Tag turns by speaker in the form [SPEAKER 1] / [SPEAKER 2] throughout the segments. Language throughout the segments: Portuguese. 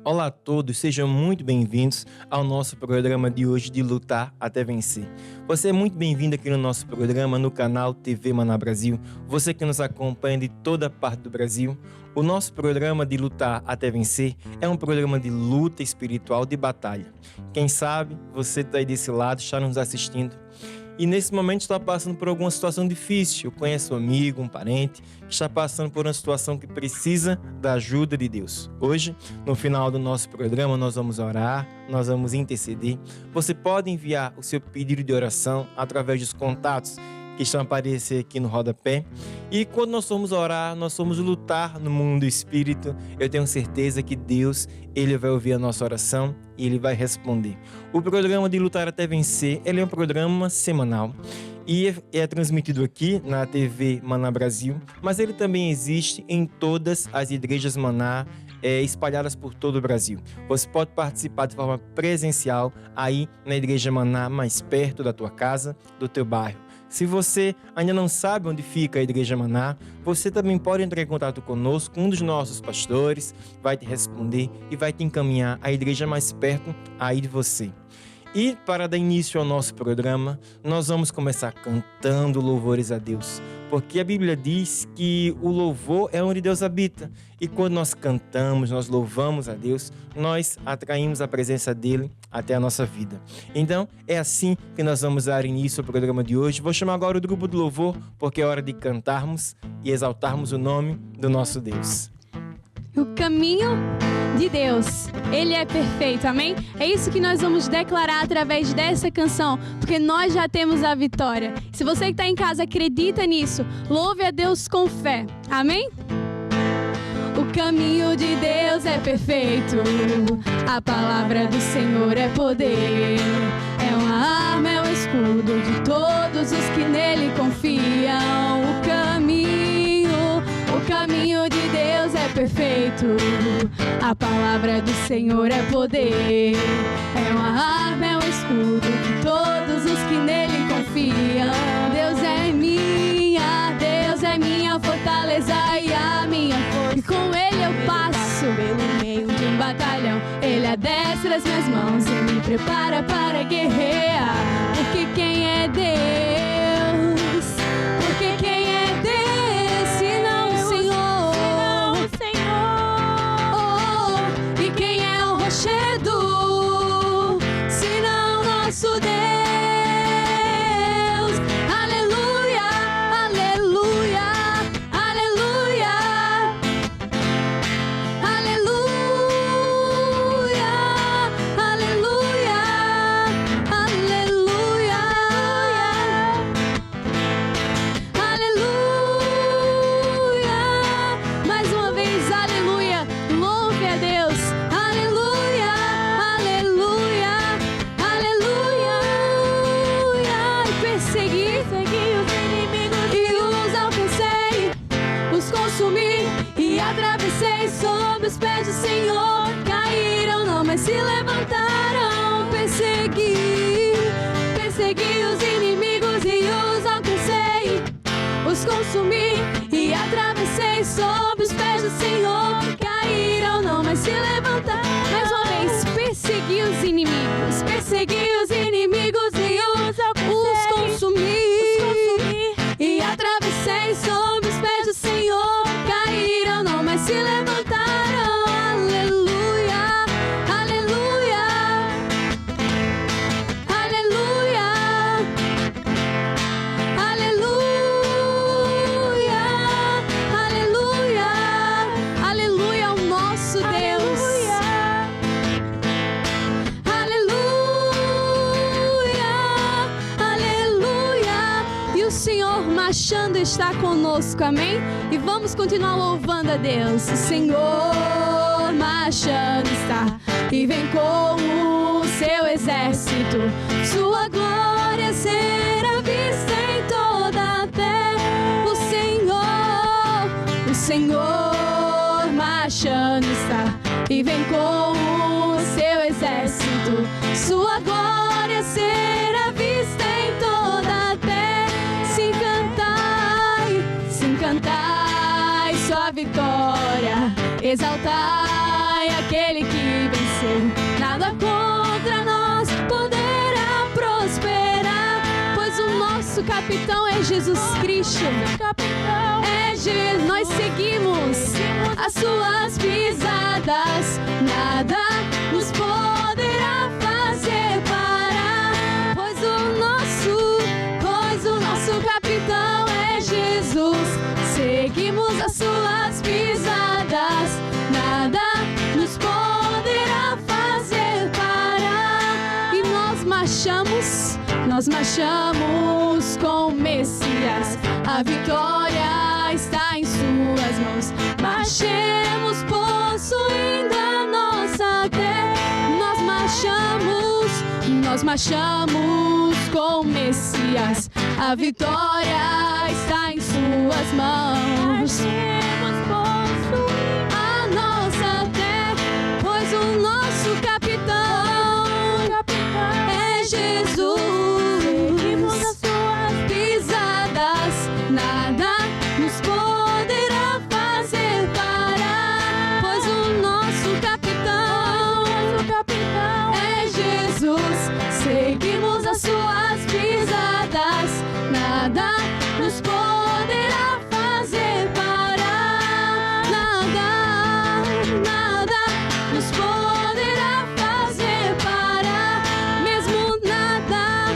[SPEAKER 1] Olá a todos, sejam muito bem-vindos ao nosso programa de hoje de Lutar até Vencer. Você é muito bem-vindo aqui no nosso programa no canal TV Maná Brasil. Você que nos acompanha de toda parte do Brasil. O nosso programa de Lutar até Vencer é um programa de luta espiritual, de batalha. Quem sabe você está aí desse lado, está nos assistindo e nesse momento está passando por alguma situação difícil. Eu conheço um amigo, um parente que está passando por uma situação que precisa da ajuda de Deus. Hoje, no final do nosso programa, nós vamos orar, nós vamos interceder. Você pode enviar o seu pedido de oração através dos contatos que estão a aparecer aqui no rodapé. E quando nós formos orar, nós formos lutar no mundo do Espírito, eu tenho certeza que Deus, Ele vai ouvir a nossa oração e Ele vai responder. O programa de Lutar até Vencer, ele é um programa semanal e é transmitido aqui na TV Maná Brasil, mas ele também existe em todas as igrejas Maná espalhadas por todo o Brasil. Você pode participar de forma presencial aí na Igreja Maná mais perto da tua casa, do teu bairro. Se você ainda não sabe onde fica a Igreja Maná, você também pode entrar em contato conosco, um dos nossos pastores vai te responder e vai te encaminhar à igreja mais perto aí de você. E para dar início ao nosso programa, nós vamos começar cantando louvores a Deus, porque a Bíblia diz que o louvor é onde Deus habita, e quando nós cantamos, nós louvamos a Deus, nós atraímos a presença dEle até a nossa vida. Então, é assim que nós vamos dar início ao programa de hoje. Vou chamar agora o grupo do louvor, porque é hora de cantarmos e exaltarmos o nome do nosso Deus.
[SPEAKER 2] O caminho de Deus, Ele é perfeito, amém? É isso que nós vamos declarar através dessa canção, porque nós já temos a vitória. Se você que está em casa acredita nisso, louve a Deus com fé, amém? O caminho de Deus é perfeito, a palavra do Senhor é poder, é uma arma, é um escudo de todos os que nele confiam. O caminho de Deus é perfeito, a palavra do Senhor é poder, é uma arma, é um escudo de todos os que nele confiam. Deus é minha fortaleza e a minha força, e com ele eu passo pelo meio de um batalhão. Ele adestra as minhas mãos e me prepara para guerrear. Porque quem é Deus? Porque quem é Deus? Senão o Senhor. Oh, e quem é o rochedo? Senão nosso Deus. Aleluia, aleluia, aleluia, aleluia, aleluia, aleluia, aleluia. Mais uma vez, aleluia. Louve a Deus. Aleluia, aleluia, aleluia. E persegui os inimigos e os alcancei, os consumi e atravessei sob os pés do Senhor. Caíram, não, mas se levantaram. Persegui os inimigos e os alcancei, os consumi e atravessei sob os pés do Senhor. Caíram, não, mas se levantaram. Mais uma vez, persegui os inimigos e os consumi e atravessei sob os pés do Senhor. Caíram, não, mas se levantaram. Aleluia, aleluia, aleluia, aleluia, aleluia, aleluia ao nosso Deus. Aleluia, aleluia. E o Senhor marchando está conosco, amém? E vamos continuar louvando a Deus. O Senhor marchando está e vem com o seu exército. Sua glória será vista em toda a terra. O Senhor marchando está e vem com o seu exército. Sua glória será vista em toda a terra. Sim, cantai sua vitória, exaltai aquele que vencer. Nada contra nós poderá prosperar, pois o nosso capitão é Jesus Cristo. É Jesus. Nós seguimos as suas pisadas. Nada nos poderá fazer parar, pois o nosso capitão é Jesus. Seguimos as suas pisadas. Nada nos poderá fazer parar. E nós marchamos com o Messias. A vitória está em suas mãos. Marchemos possuindo a nossa terra. Nós marchamos com o Messias. A vitória está em suas mãos. Marchemos possuindo a nossa terra, pois o nosso capitão é Jesus. Seguimos as suas pisadas. Nada nos poderá fazer parar, pois o nosso capitão é Jesus. Seguimos as suas pisadas. Nada nos poderá fazer parar. Nada nos poderá fazer parar. Mesmo nada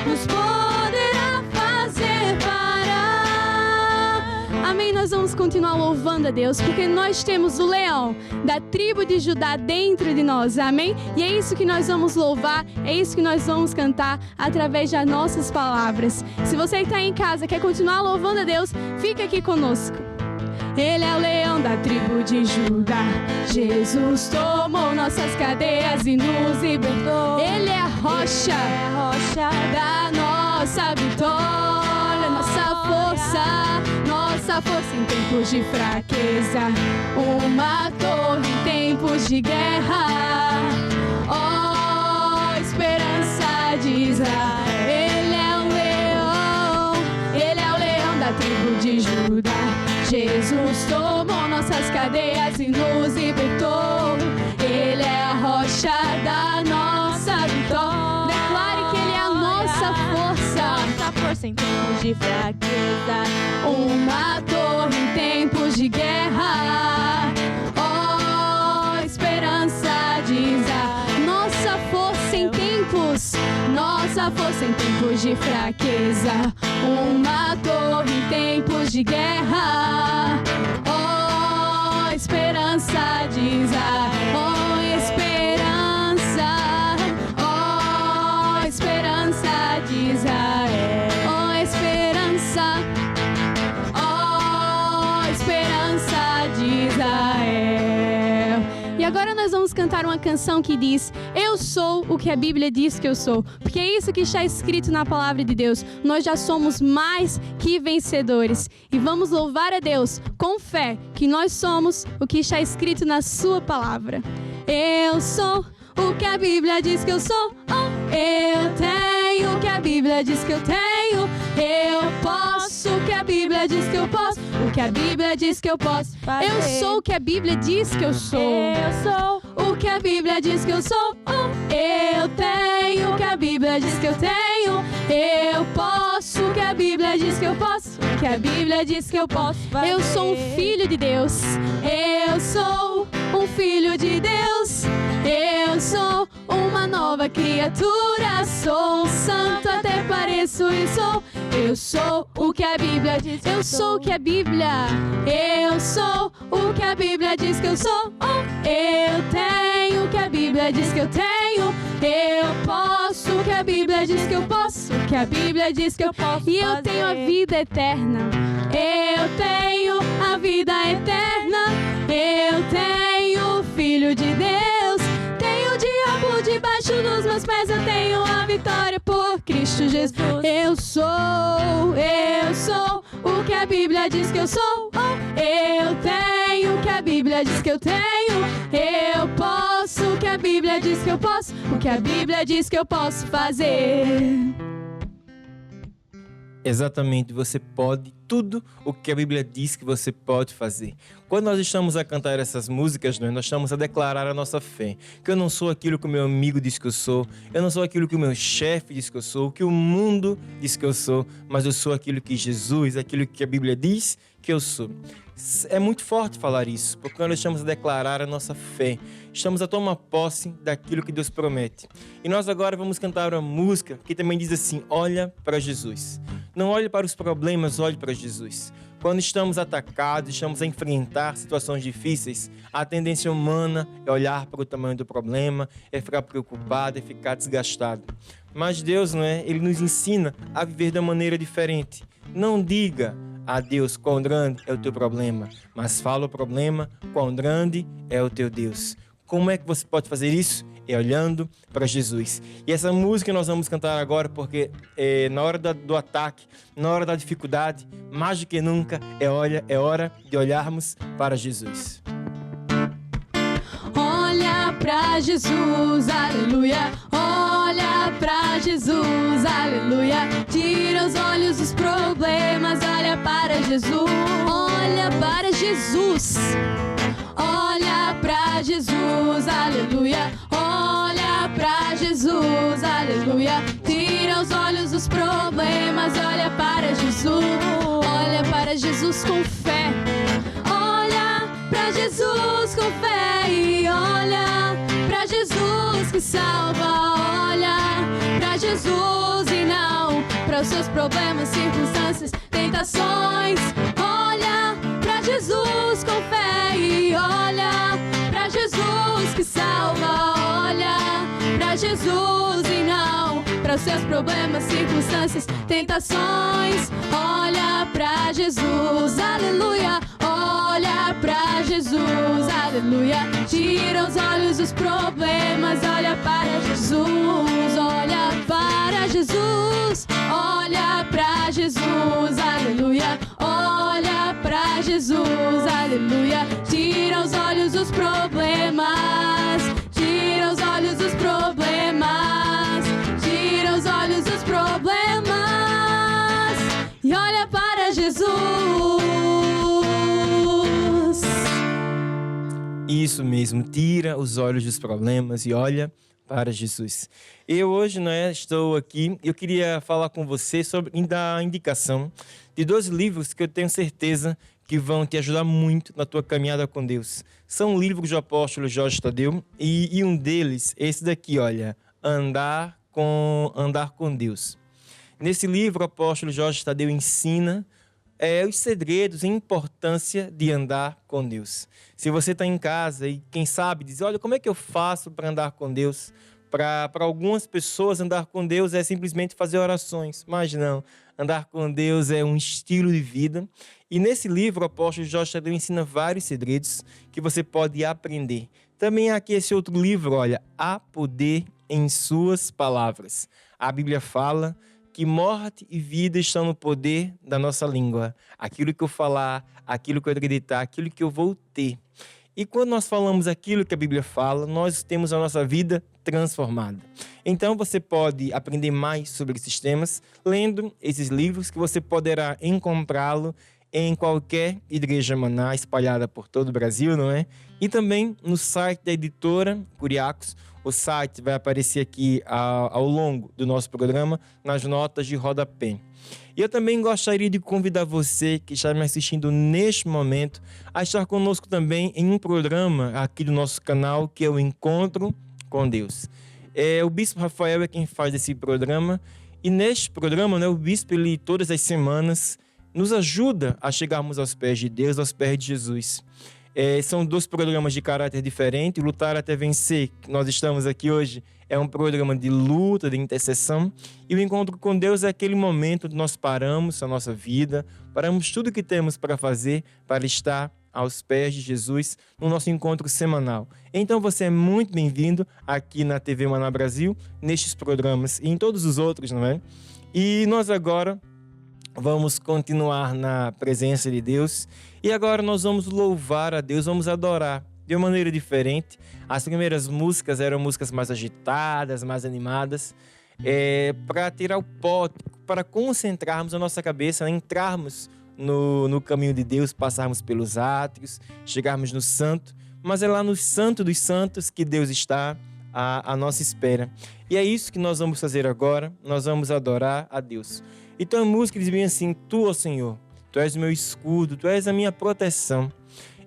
[SPEAKER 2] nos poderá fazer parar. Amém. Nós vamos continuar louvando a Deus, porque nós temos o leão da tribo de Judá dentro de nós, amém? E é isso que nós vamos louvar, é isso que nós vamos cantar através das nossas palavras. Se você que está em casa quer continuar louvando a Deus, fica aqui conosco. Ele é o leão da tribo de Judá. Jesus tomou nossas cadeias e nos libertou. Ele é a rocha da nossa vitória, nossa força em tempos de fraqueza, uma torre em tempos de guerra. Oh, esperança de Israel. Ele é o leão da tribo de Judá. Jesus tomou nossas cadeias e nos libertou. Ele é a rocha da nossa vitória. Declare que Ele é a nossa força em tempos de fraqueza, uma torre em tempos de guerra. Oh, esperança de Israel. Nossa força em tempos de fraqueza, uma torre em tempos de guerra. Oh, esperança de Israel. Oh, esperança de Israel. Oh, esperança de Israel. E agora nós vamos cantar uma canção que diz: eu sou o que a Bíblia diz que eu sou. Porque é isso que está escrito na palavra de Deus. Nós já somos mais que vencedores. E vamos louvar a Deus com fé que nós somos o que está escrito na sua palavra. Eu sou o que a Bíblia diz que eu sou. Oh, eu tenho o que a Bíblia diz que eu tenho. Eu posso o que a Bíblia diz que eu posso. O que a Bíblia diz que eu posso fazer. Eu sou o que a Bíblia diz que eu sou. Eu sou o que a Bíblia diz que eu sou. Oh, eu tenho o que a Bíblia diz que eu tenho. Eu posso o que a Bíblia diz que eu posso. O que a Bíblia diz que eu posso fazer. Eu sou um filho de Deus. Eu sou um filho de Deus. Eu sou uma nova criatura. Sou um santo, até pareço e sou. Eu sou o que a Bíblia diz que eu sou. O que a Bíblia. Eu sou o que a Bíblia diz que eu sou. Oh, eu tenho o que a Bíblia diz que eu tenho. Eu posso o que a Bíblia diz que eu posso. O que a Bíblia diz que eu posso. E eu tenho a vida eterna. Eu tenho a vida eterna. Eu tenho o Filho de Deus. Tenho o diabo debaixo dos meus pés. Eu tenho a vitória por Cristo Jesus. Eu sou o que a Bíblia diz que eu sou. Oh, eu tenho o que a Bíblia diz que eu tenho. Eu posso o que a Bíblia diz que eu posso. O que a Bíblia diz que eu posso fazer.
[SPEAKER 1] Exatamente, você pode tudo o que a Bíblia diz que você pode fazer. Quando nós estamos a cantar essas músicas, nós estamos a declarar a nossa fé. Que eu não sou aquilo que o meu amigo diz que eu sou, eu não sou aquilo que o meu chefe diz que eu sou, que o mundo diz que eu sou, mas eu sou aquilo que Jesus, aquilo que a Bíblia diz que eu sou. É muito forte falar isso, porque nós estamos a declarar a nossa fé. Estamos a tomar posse daquilo que Deus promete. E nós agora vamos cantar uma música que também diz assim: olha para Jesus. Não olhe para os problemas, olhe para Jesus. Quando estamos atacados, estamos a enfrentar situações difíceis, a tendência humana é olhar para o tamanho do problema, é ficar preocupado, é ficar desgastado. Mas Deus, Ele nos ensina a viver de uma maneira diferente. Não diga a Deus quão grande é o teu problema, mas fala o problema, quão grande é o teu Deus. Como é que você pode fazer isso? É olhando para Jesus. E essa música nós vamos cantar agora porque na hora do ataque, na hora da dificuldade, mais do que nunca, é hora de olharmos para Jesus.
[SPEAKER 2] Olha pra Jesus, aleluia. Olha pra Jesus, aleluia. Tira os olhos dos problemas, olha para Jesus. Olha para Jesus. Olha pra Jesus, aleluia. Olha pra Jesus, aleluia. Tira os olhos dos problemas, olha para Jesus. Olha para Jesus com fé. Olha pra Jesus com fé e olha pra Jesus que salva. Olha pra Jesus e não para os seus problemas, circunstâncias, tentações. Olha pra Jesus com fé e olha pra Jesus que salva. Olha pra Jesus e não para os seus problemas, circunstâncias, tentações. Olha pra Jesus, aleluia. Olha pra Jesus, aleluia. Tira os olhos dos problemas, olha para Jesus. Olha para Jesus, olha pra Jesus, aleluia. Olha pra Jesus, aleluia. Tira os olhos dos problemas, tira os olhos dos problemas, tira os olhos dos problemas e olha para Jesus.
[SPEAKER 1] Isso mesmo, tira os olhos dos problemas e olha para Jesus. Eu hoje estou aqui, eu queria falar com você sobre dar a indicação de 2 livros que eu tenho certeza que vão te ajudar muito na tua caminhada com Deus. São livros do apóstolo Jorge Tadeu e um deles, esse daqui, olha, Andar com Deus. Nesse livro, o apóstolo Jorge Tadeu ensina os segredos e a importância de andar com Deus. Se você está em casa e quem sabe diz, olha, como é que eu faço para andar com Deus? Para algumas pessoas andar com Deus é simplesmente fazer orações, mas não. Andar com Deus é um estilo de vida. E nesse livro o apóstolo Jorge Tadeu ensina vários segredos que você pode aprender. Também há aqui esse outro livro, olha, Há Poder em Suas Palavras. A Bíblia fala que morte e vida estão no poder da nossa língua. Aquilo que eu falar, aquilo que eu acreditar, aquilo que eu vou ter. E quando nós falamos aquilo que a Bíblia fala, nós temos a nossa vida transformada. Então você pode aprender mais sobre esses temas lendo esses livros que você poderá encontrá-lo em qualquer igreja maná espalhada por todo o Brasil, não é? E também no site da editora Curiacos. O site vai aparecer aqui ao longo do nosso programa, nas notas de rodapé. E eu também gostaria de convidar você que está me assistindo neste momento a estar conosco também em um programa aqui do nosso canal, que é o Encontro com Deus. O Bispo Rafael é quem faz esse programa. E neste programa, o Bispo, ele todas as semanas nos ajuda a chegarmos aos pés de Deus, aos pés de Jesus. São 2 programas de caráter diferente. Lutar até vencer, que nós estamos aqui hoje, é um programa de luta, de intercessão. E o Encontro com Deus é aquele momento onde nós paramos a nossa vida, paramos tudo que temos para fazer, para estar aos pés de Jesus no nosso encontro semanal. Então você é muito bem-vindo aqui na TV Maná Brasil, nestes programas e em todos os outros, não é? E nós agora vamos continuar na presença de Deus. E agora nós vamos louvar a Deus, vamos adorar de uma maneira diferente. As primeiras músicas eram músicas mais agitadas, mais animadas, para tirar o pó, para concentrarmos a nossa cabeça, entrarmos no caminho de Deus, passarmos pelos átrios, chegarmos no santo, mas é lá no santo dos santos que Deus está à nossa espera. E é isso que nós vamos fazer agora, nós vamos adorar a Deus. Então a música diz bem assim: Tu, ó Senhor, Tu és o meu escudo, Tu és a minha proteção.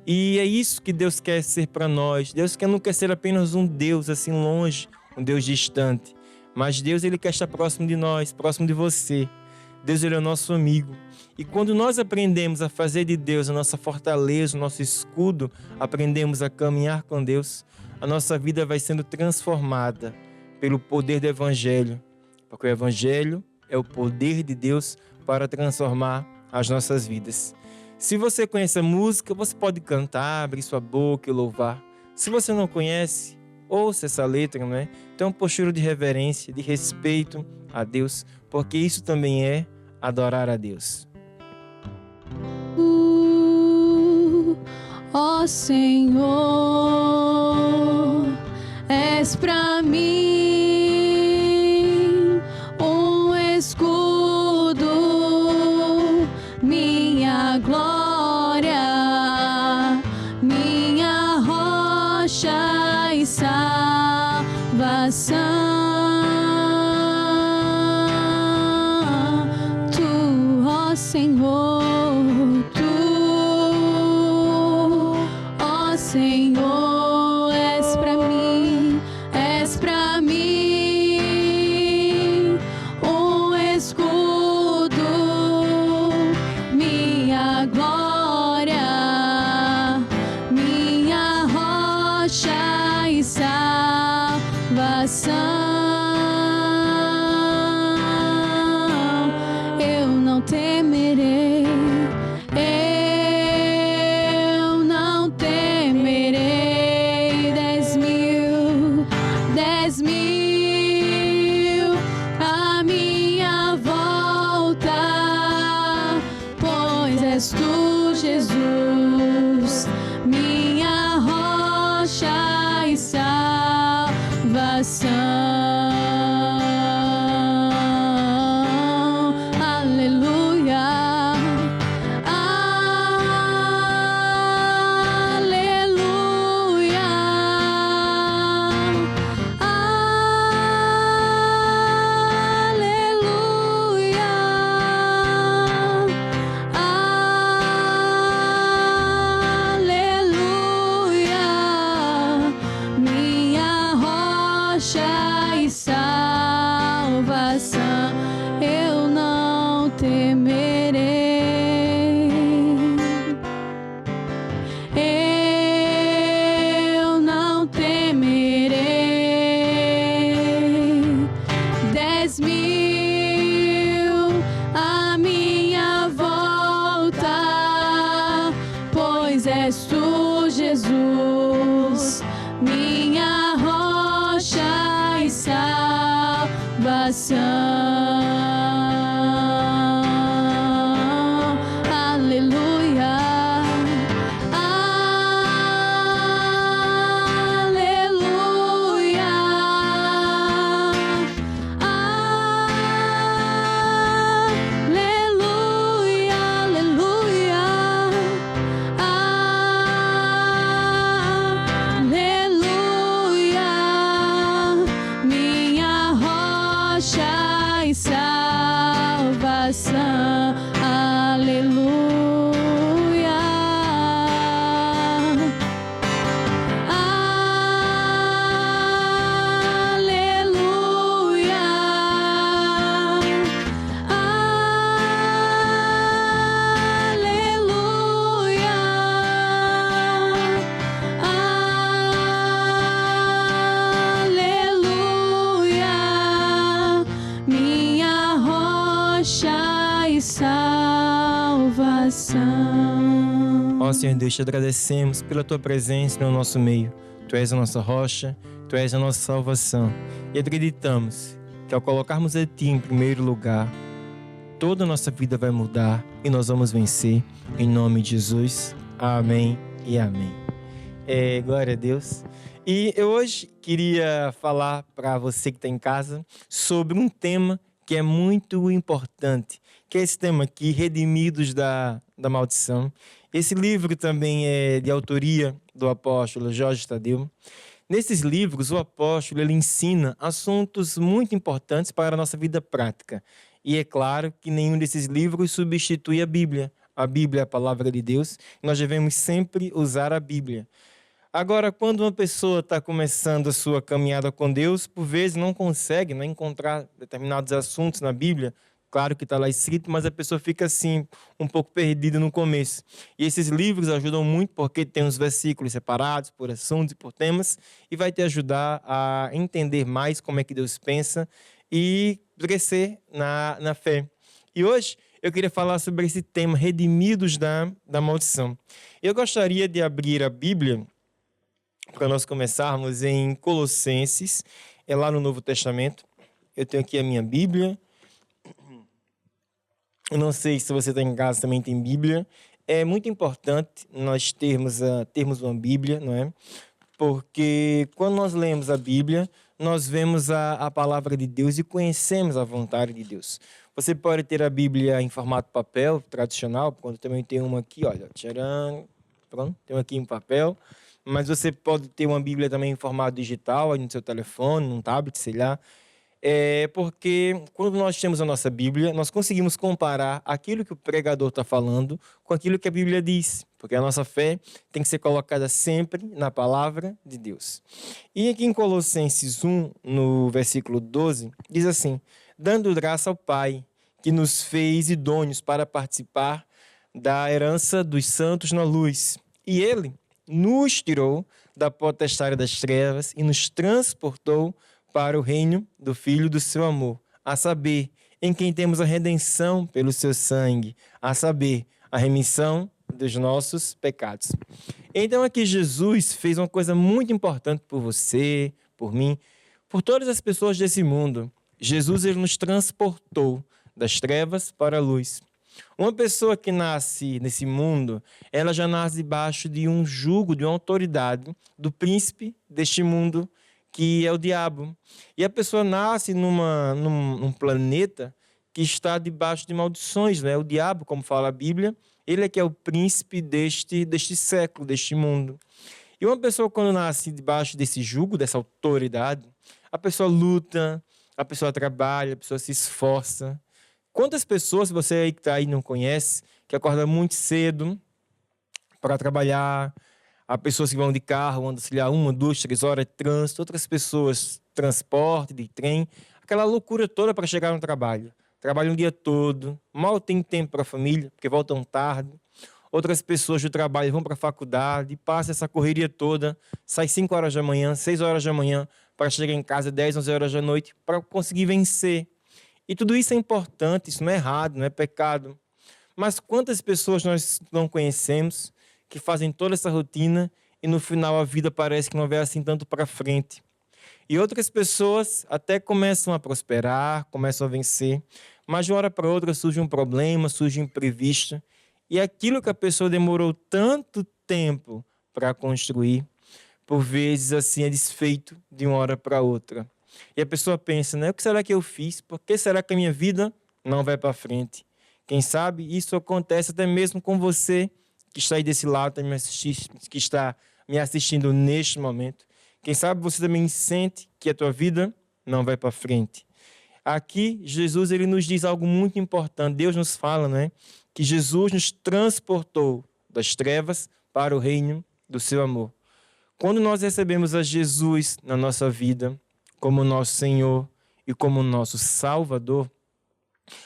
[SPEAKER 1] E é isso que Deus quer ser para nós. Deus não quer ser apenas um Deus assim longe, um Deus distante. Mas Deus, Ele quer estar próximo de nós, próximo de você. Deus, Ele é o nosso amigo. E quando nós aprendemos a fazer de Deus a nossa fortaleza, o nosso escudo, aprendemos a caminhar com Deus, a nossa vida vai sendo transformada pelo poder do Evangelho. Porque o Evangelho é o poder de Deus para transformar as nossas vidas. Se você conhece a música, você pode cantar, abrir sua boca e louvar. Se você não conhece, ouça essa letra, não é? Então, postura de reverência, de respeito a Deus, porque isso também é adorar a Deus.
[SPEAKER 2] Ó Senhor, és pra mim um escudo, minha glória, minha rocha e salvação. Tu, ó Senhor, Senhor, és pra mim um escudo, minha glória, minha rocha e salvação. Eu não temerei. És tu, Jesus, minha rocha e salvação. Aleluia, aleluia, eu não temerei, eu não temerei. 10.000 à minha volta, pois és tu, Jesus, minha rocha e salvação. Aleluia, aleluia, aleluia, aleluia, aleluia, minha rocha e salvação. Aleluia, aleluia, aleluia, aleluia, minha rocha e salvação.
[SPEAKER 1] Ó Senhor Deus, te agradecemos pela Tua presença no nosso meio. Tu és a nossa rocha, Tu és a nossa salvação. E acreditamos que ao colocarmos a Ti em primeiro lugar, toda a nossa vida vai mudar e nós vamos vencer. Em nome de Jesus. Amém e amém. Glória a Deus. E eu hoje queria falar para você que está em casa sobre um tema que é muito importante, que é esse tema aqui, Redimidos da Maldição. Esse livro também é de autoria do apóstolo Jorge Tadeu. Nesses livros, o apóstolo ele ensina assuntos muito importantes para a nossa vida prática. E é claro que nenhum desses livros substitui a Bíblia. A Bíblia é a palavra de Deus. Nós devemos sempre usar a Bíblia. Agora, quando uma pessoa está começando a sua caminhada com Deus, por vezes não consegue encontrar determinados assuntos na Bíblia. Claro que está lá escrito, mas a pessoa fica assim, um pouco perdida no começo. E esses livros ajudam muito porque tem os versículos separados por assuntos e por temas e vai te ajudar a entender mais como é que Deus pensa e crescer na fé. E hoje eu queria falar sobre esse tema, Redimidos da Maldição. Eu gostaria de abrir a Bíblia para nós começarmos em Colossenses, é lá no Novo Testamento. Eu tenho aqui a minha Bíblia. Eu não sei se você está em casa também tem Bíblia. É muito importante nós termos uma Bíblia, não é? Porque quando nós lemos a Bíblia, nós vemos a palavra de Deus e conhecemos a vontade de Deus. Você pode ter a Bíblia em formato papel, tradicional, quando também tem uma aqui, olha, tcharam, pronto, tem uma aqui em papel. Mas você pode ter uma Bíblia também em formato digital, aí no seu telefone, num tablet, sei lá. Porque quando nós temos a nossa Bíblia, nós conseguimos comparar aquilo que o pregador está falando com aquilo que a Bíblia diz. Porque a nossa fé tem que ser colocada sempre na palavra de Deus. E aqui em Colossenses 1, no versículo 12, diz assim: dando graça ao Pai, que nos fez idôneos para participar da herança dos santos na luz. E Ele nos tirou da potestade das trevas e nos transportou para o reino do Filho do seu amor, a saber, em quem temos a redenção pelo seu sangue, a saber, a remissão dos nossos pecados. Então aqui Jesus fez uma coisa muito importante por você, por mim, por todas as pessoas desse mundo. Jesus ele nos transportou das trevas para a luz. Uma pessoa que nasce nesse mundo, ela já nasce debaixo de um jugo, de uma autoridade do príncipe deste mundo, que é o diabo. E a pessoa nasce num planeta que está debaixo de maldições, né? O diabo, como fala a Bíblia, ele é que é o príncipe deste século, deste mundo. E uma pessoa quando nasce debaixo desse jugo, dessa autoridade, a pessoa luta, a pessoa trabalha, a pessoa se esforça. Quantas pessoas você aí que está aí não conhece, que acorda muito cedo para trabalhar, há pessoas que vão de carro, andam, sei lá, 1, 2, 3 horas de trânsito, outras pessoas transporte, de trem, aquela loucura toda para chegar no trabalho. Trabalham o dia todo, mal tem tempo para a família, porque voltam tarde. Outras pessoas do trabalho vão para a faculdade, passam essa correria toda, sai 5 horas da manhã, 6 horas da manhã, para chegar em casa 10, 11 horas da noite, para conseguir vencer. E tudo isso é importante, isso não é errado, não é pecado. Mas quantas pessoas nós não conhecemos que fazem toda essa rotina e no final a vida parece que não vai assim tanto para frente? E outras pessoas até começam a prosperar, começam a vencer, mas de uma hora para outra surge um problema, surge um imprevisto. E aquilo que a pessoa demorou tanto tempo para construir, por vezes assim é desfeito de uma hora para outra. E a pessoa pensa, né? O que será que eu fiz? Por que será que a minha vida não vai para frente? Quem sabe isso acontece até mesmo com você que está aí desse lado, que está me assistindo neste momento. Quem sabe você também sente que a tua vida não vai para frente. Aqui, Jesus ele nos diz algo muito importante. Deus nos fala, né? Que Jesus nos transportou das trevas para o reino do seu amor. Quando nós recebemos a Jesus na nossa vida, como nosso Senhor e como nosso Salvador,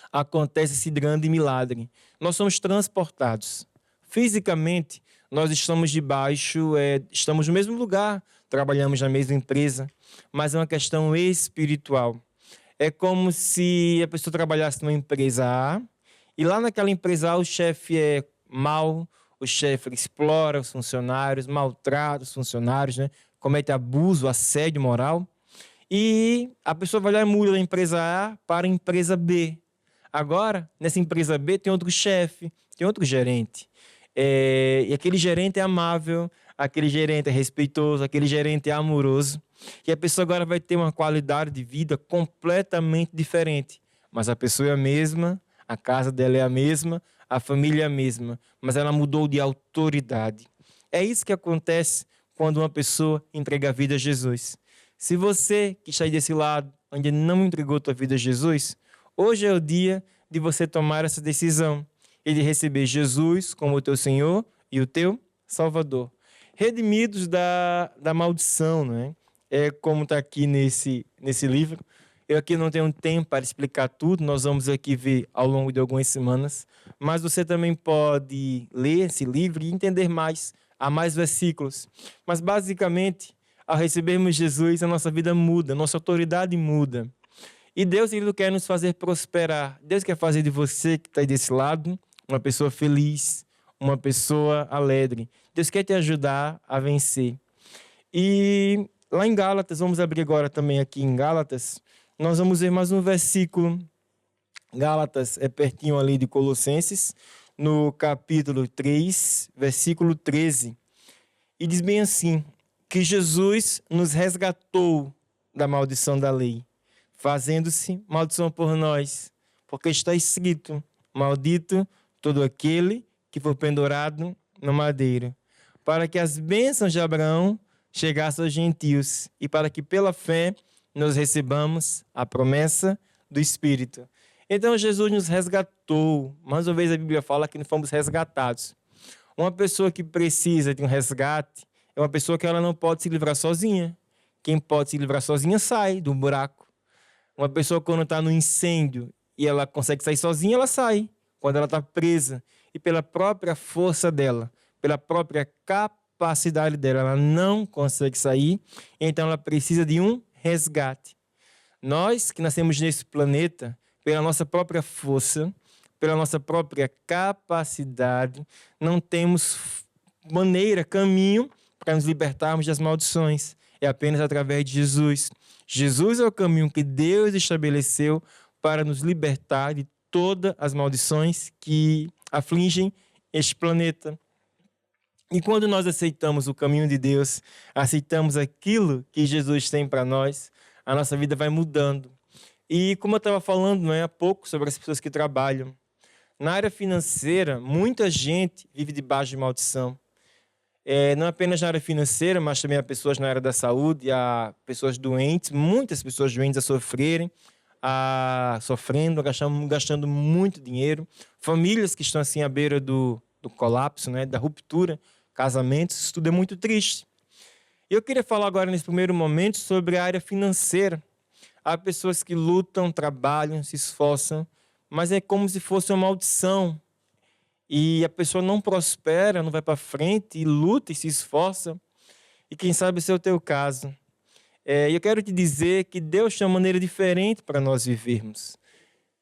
[SPEAKER 1] acontece esse grande milagre. Nós somos transportados. Fisicamente, nós estamos estamos no mesmo lugar, trabalhamos na mesma empresa, mas é uma questão espiritual. É como se a pessoa trabalhasse numa empresa A, e lá naquela empresa A o chefe é mau, o chefe explora os funcionários, maltrata os funcionários, né? Comete abuso, assédio moral. E a pessoa vai lá e muda da empresa A para a empresa B. Agora, nessa empresa B tem outro chefe, tem outro gerente. E aquele gerente é amável, aquele gerente é respeitoso, aquele gerente é amoroso. E a pessoa agora vai ter uma qualidade de vida completamente diferente. Mas a pessoa é a mesma, A casa dela é a mesma, a família é a mesma, mas ela mudou de autoridade. É isso que acontece quando uma pessoa entrega a vida a Jesus. Se você que está aí desse lado ainda não entregou a tua vida a Jesus, hoje é o dia de você tomar essa decisão e de receber Jesus como o teu Senhor e o teu Salvador. Redimidos da maldição, não é? É como está aqui nesse livro. Eu aqui não tenho tempo para explicar tudo, nós vamos aqui ver ao longo de algumas semanas, mas você também pode ler esse livro e entender mais. Há mais versículos. Mas basicamente, ao recebermos Jesus, a nossa vida muda, a nossa autoridade muda. E Deus, Ele quer nos fazer prosperar. Deus quer fazer de você que está aí desse lado uma pessoa feliz, uma pessoa alegre. Deus quer te ajudar a vencer. E lá em Gálatas, vamos abrir agora também aqui em Gálatas, nós vamos ver mais um versículo. Gálatas é pertinho ali de Colossenses, no capítulo 3, versículo 13. E diz bem assim, que Jesus nos resgatou da maldição da lei, fazendo-se maldição por nós, porque está escrito, maldito todo aquele que for pendurado no madeiro, para que as bênçãos de Abraão chegassem aos gentios e para que pela fé nós recebamos a promessa do Espírito. Então Jesus nos resgatou. Mais uma vez a Bíblia fala que nós fomos resgatados. Uma pessoa que precisa de um resgate é uma pessoa que ela não pode se livrar sozinha. Quem pode se livrar sozinha sai do buraco. Uma pessoa quando está no incêndio e ela consegue sair sozinha, ela sai. Quando ela está presa e pela própria força dela, pela própria capacidade dela, ela não consegue sair. Então ela precisa de um resgate. Nós que nascemos nesse planeta, pela nossa própria força, pela nossa própria capacidade, não temos maneira, caminho para nos libertarmos das maldições. É apenas através de Jesus. Jesus é o caminho que Deus estabeleceu para nos libertar de todas as maldições que afligem este planeta. E quando nós aceitamos o caminho de Deus, aceitamos aquilo que Jesus tem para nós, a nossa vida vai mudando. E como eu estava falando há pouco sobre as pessoas que trabalham, na área financeira, muita gente vive debaixo de maldição. Não apenas na área financeira, mas também há pessoas na área da saúde, há pessoas doentes, muitas pessoas doentes a sofrerem, sofrendo, gastando muito dinheiro. Famílias que estão assim à beira do colapso, né, da ruptura, casamentos, isso tudo é muito triste. Eu queria falar agora, nesse primeiro momento, sobre a área financeira. Há pessoas que lutam, trabalham, se esforçam, mas é como se fosse uma maldição. E a pessoa não prospera, não vai para frente, e luta e se esforça. E quem sabe esse é o teu caso. Eu quero te dizer que Deus tem uma maneira diferente para nós vivermos.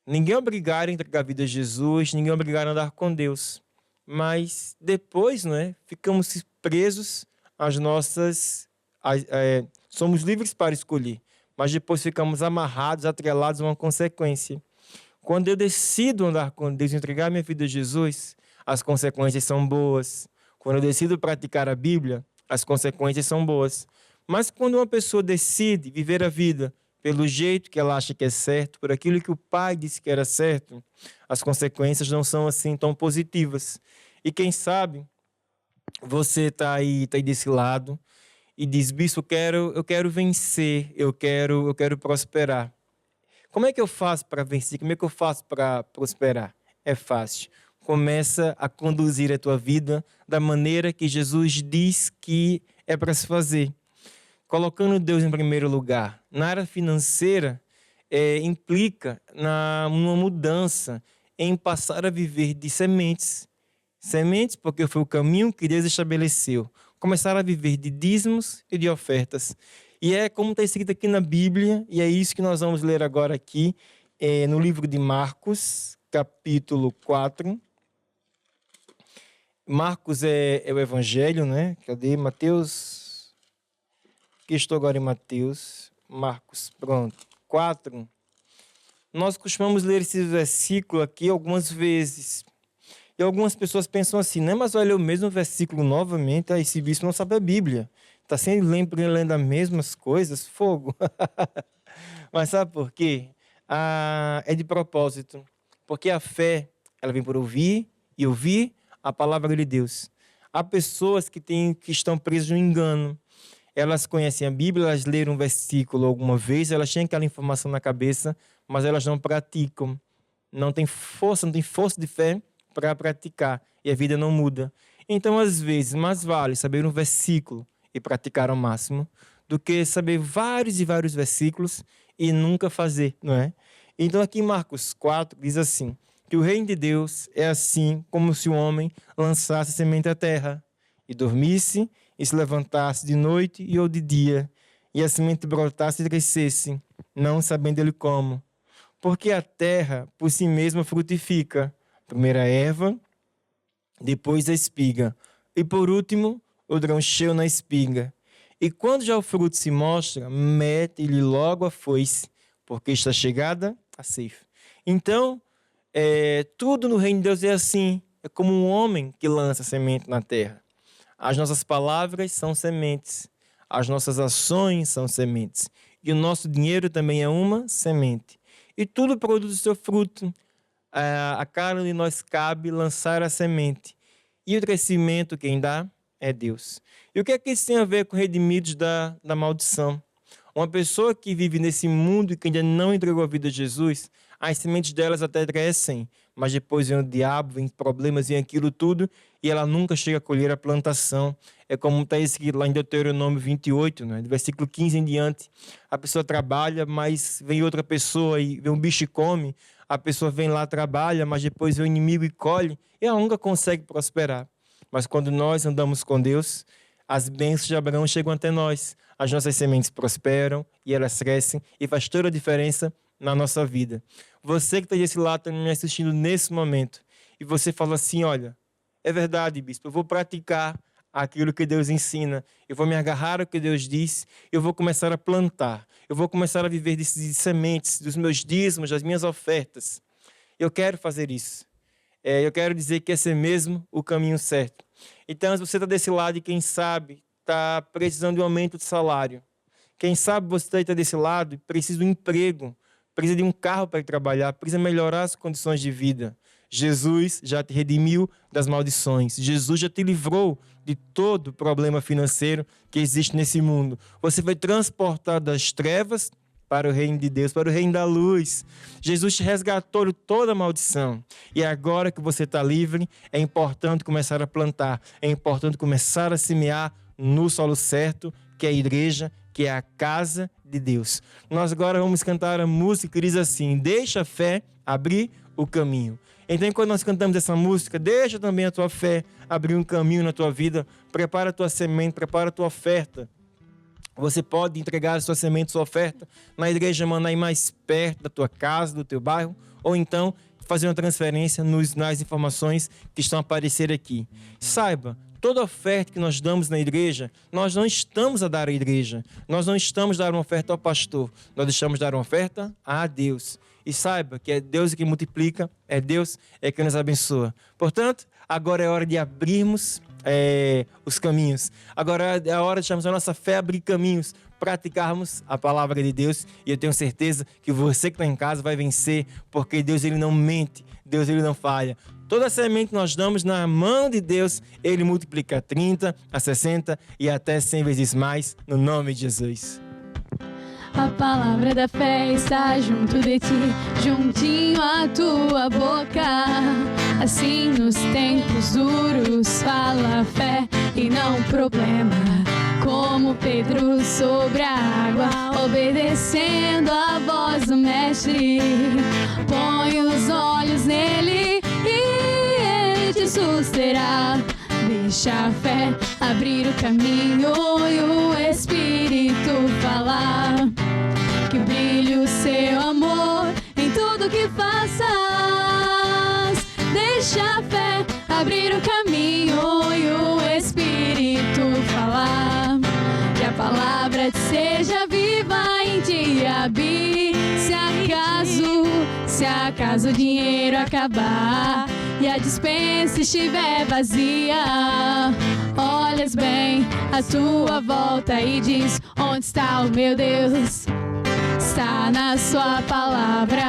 [SPEAKER 1] Ninguém é obrigado a entregar a vida a Jesus, ninguém é obrigado a andar com Deus. Mas depois, ficamos presos às nossas... somos livres para escolher. Mas depois ficamos amarrados, atrelados a uma consequência. Quando eu decido andar com Deus, entregar minha vida a Jesus, as consequências são boas. Quando eu decido praticar a Bíblia, as consequências são boas. Mas quando uma pessoa decide viver a vida pelo jeito que ela acha que é certo, por aquilo que o pai disse que era certo, as consequências não são assim tão positivas. E quem sabe, você está aí desse lado, e diz, bispo, eu quero vencer, eu quero prosperar. Como é que eu faço para vencer? Como é que eu faço para prosperar? É fácil. Começa a conduzir a tua vida da maneira que Jesus diz que é para se fazer. Colocando Deus em primeiro lugar. Na área financeira, implica numa mudança em passar a viver de sementes. Sementes porque foi o caminho que Deus estabeleceu. Começar a viver de dízimos e de ofertas. E é como está escrito aqui na Bíblia, e é isso que nós vamos ler agora aqui, no livro de Marcos, capítulo 4. Marcos é o Evangelho, né? Cadê? Mateus. Aqui estou agora em Mateus. Marcos, pronto. 4. Nós costumamos ler esse versículo aqui algumas vezes. E algumas pessoas pensam assim, né? Mas olha o mesmo versículo novamente, esse bispo não sabe a Bíblia. Está sempre lendo as mesmas coisas, fogo. Mas sabe por quê? É de propósito. Porque a fé, ela vem por ouvir e ouvir a palavra de Deus. Há pessoas que estão presas no engano. Elas conhecem a Bíblia, elas leram um versículo alguma vez, elas têm aquela informação na cabeça, mas elas não praticam. Não tem força de fé para praticar. E a vida não muda. Então, às vezes, mais vale saber um versículo e praticar ao máximo do que saber vários e vários versículos e nunca fazer, não é? Então, aqui em Marcos 4 diz assim, que o reino de Deus é assim como se o homem lançasse semente à terra e dormisse e se levantasse de noite e ou de dia, e a semente brotasse e crescesse, não sabendo ele como. Porque a terra por si mesma frutifica, primeiro a erva, depois a espiga, e por último o grão cheio na espiga. E quando já o fruto se mostra, mete-lhe logo a foice, porque está chegada a ceifa. Então, tudo no reino de Deus é assim, é como um homem que lança semente na terra. As nossas palavras são sementes, as nossas ações são sementes, e o nosso dinheiro também é uma semente. E tudo produz o seu fruto. A cada um de nós cabe lançar a semente. E o crescimento quem dá é Deus. E o que é que isso tem a ver com redimidos da maldição? Uma pessoa que vive nesse mundo e que ainda não entregou a vida a Jesus, as sementes delas até crescem, mas depois vem o diabo, vem problemas, vem aquilo tudo, e ela nunca chega a colher a plantação. É como está escrito lá em Deuteronômio 28, né? Do versículo 15 em diante. A pessoa trabalha, mas vem outra pessoa e vem um bicho e come. A pessoa vem lá, trabalha, mas depois vem o inimigo e colhe, e ela nunca consegue prosperar. Mas quando nós andamos com Deus, as bênçãos de Abraão chegam até nós. As nossas sementes prosperam e elas crescem e faz toda a diferença na nossa vida. Você que está desse lado tá me assistindo nesse momento e você fala assim, olha, é verdade, bispo, eu vou praticar aquilo que Deus ensina, eu vou me agarrar ao que Deus diz, eu vou começar a plantar, eu vou começar a viver de sementes, dos meus dízimos, das minhas ofertas. Eu quero fazer isso. Eu quero dizer que esse é mesmo o caminho certo. Então, se você está desse lado e quem sabe está precisando de um aumento de salário, quem sabe você está desse lado e precisa de um emprego, precisa de um carro para ir trabalhar, precisa melhorar as condições de vida. Jesus já te redimiu das maldições. Jesus já te livrou de todo problema financeiro que existe nesse mundo. Você foi transportado das trevas para o reino de Deus, para o reino da luz. Jesus te resgatou de toda a maldição. E agora que você está livre, é importante começar a plantar, é importante começar a semear no solo certo, que é a igreja, que é a casa de Deus. Nós agora vamos cantar a música que diz assim, deixa a fé abrir o caminho. Então, quando nós cantamos essa música, deixa também a tua fé abrir um caminho na tua vida, prepara a tua semente, prepara a tua oferta. Você pode entregar a sua semente, sua oferta, na igreja Manaí mais perto da tua casa, do teu bairro, ou então fazer uma transferência nas informações que estão a aparecer aqui. Saiba, toda oferta que nós damos na igreja, nós não estamos a dar à igreja, nós não estamos a dar uma oferta ao pastor, nós estamos a dar uma oferta a Deus. E saiba que é Deus que multiplica, é Deus que nos abençoa. Portanto, agora é hora de abrirmos os caminhos. Agora é a hora de chamarmos a nossa fé abrir caminhos, praticarmos a palavra de Deus. E eu tenho certeza que você que está em casa vai vencer, porque Deus ele não mente, Deus ele não falha. Toda a semente que nós damos na mão de Deus, Ele multiplica a 30, a 60 e até 100 vezes mais, no nome de Jesus.
[SPEAKER 2] A palavra da fé está junto de ti, juntinho à tua boca. Assim nos tempos duros fala a fé e não problema. Como Pedro sobre a água, obedecendo a voz do mestre. Põe os olhos nele e ele te susterá. Deixa a fé abrir o caminho e o Espírito falar. Que brilhe o seu amor em tudo que faças. Deixa a fé abrir o caminho e o Espírito falar. Que a palavra seja viva em ti habite. Se acaso o dinheiro acabar e a despensa estiver vazia, olhas bem à tua volta e diz: onde está o meu Deus? Está na sua palavra,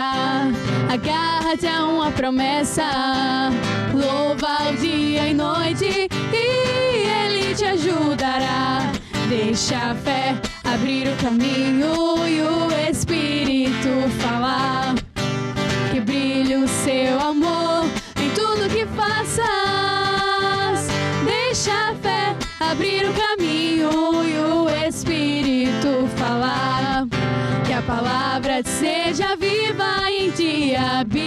[SPEAKER 2] Agarra-te a uma promessa, louva o dia e noite e Ele te ajudará. Deixa a fé abrir o caminho e o Espírito falar. Que brilhe o seu amor em tudo que faças. Deixa a fé abrir o caminho e o Espírito falar. Que a palavra seja viva e em ti habite.